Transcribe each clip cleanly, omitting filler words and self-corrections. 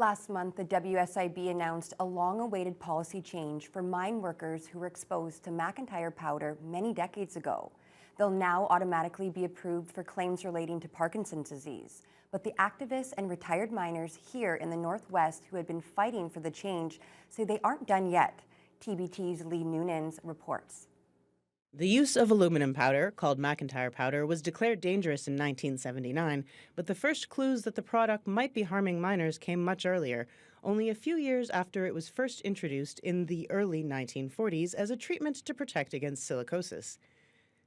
Last month, the WSIB announced a long-awaited policy change for mine workers who were exposed to McIntyre powder many decades ago. They'll now automatically be approved for claims relating to Parkinson's disease. But the activists and retired miners here in the Northwest who had been fighting for the change say they aren't done yet. TBT's Lee Noonan's reports. The use of aluminum powder, called McIntyre powder, was declared dangerous in 1979, but the first clues that the product might be harming miners came much earlier, only a few years after it was first introduced in the early 1940s as a treatment to protect against silicosis.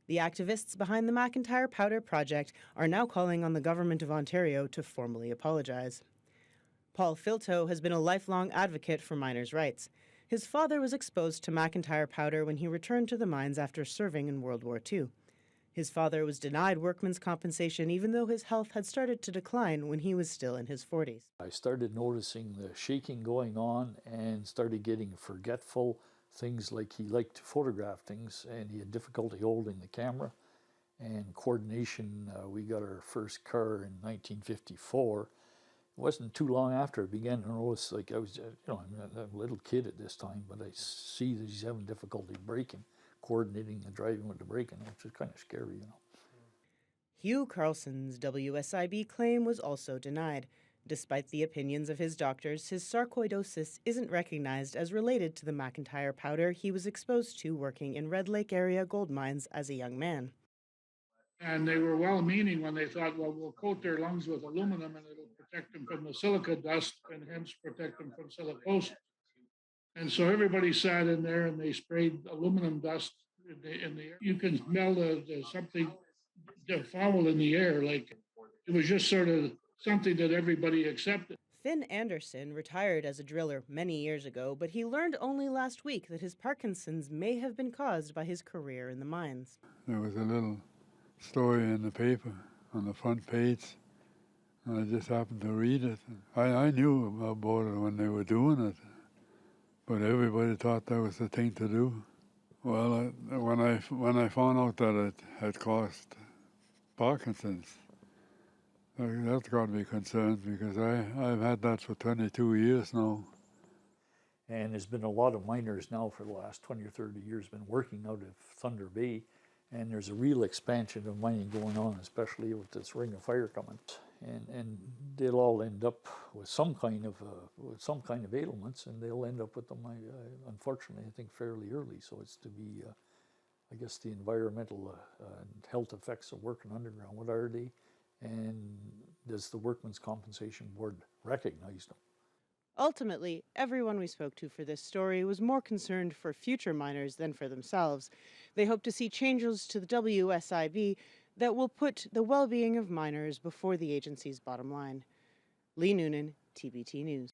The activists behind the McIntyre Powder project are now calling on the Government of Ontario to formally apologize. Paul Filteau has been a lifelong advocate for miners' rights. His father was exposed to McIntyre powder when he returned to the mines after serving in World War II. His father was denied workman's compensation even though his health had started to decline when he was still in his 40s. I started noticing the shaking going on and started getting forgetful. Things like he liked to photograph things and he had difficulty holding the camera. And coordination, we got our first car in 1954. It wasn't too long after I began to notice, like I was, I'm a little kid at this time, but I see that he's having difficulty braking, coordinating the driving with the braking, which is kind of scary, Hugh Carlson's WSIB claim was also denied. Despite the opinions of his doctors, his sarcoidosis isn't recognized as related to the McIntyre powder he was exposed to working in Red Lake area gold mines as a young man. And they were well-meaning when they thought, well, we'll coat their lungs with aluminum and it'll protect them from the silica dust and hence protect them from silicosis. And so everybody sat in there and they sprayed aluminum dust in the air. You can smell the something foul in the air. Like it was just sort of something that everybody accepted. Finn Andersen retired as a driller many years ago, but he learned only last week that his Parkinson's may have been caused by his career in the mines. There was a little story in the paper on the front page, and I just happened to read it. I knew about it when they were doing it, but everybody thought that was the thing to do. Well, when I found out that it had caused Parkinson's, that got me concerned because I've had that for 22 years now. And there's been a lot of miners now for the last 20 or 30 years been working out of Thunder Bay. And there's a real expansion of mining going on, especially with this ring of fire coming. And they'll all end up with some kind of ailments, and they'll end up with them, unfortunately, I think fairly early. So it's to be, I guess, the environmental and health effects of working underground. What are they? And does the Workmen's Compensation Board recognize them? Ultimately, everyone we spoke to for this story was more concerned for future miners than for themselves. They hope to see changes to the WSIB that will put the well-being of miners before the agency's bottom line. Lee Noonan, TBT News.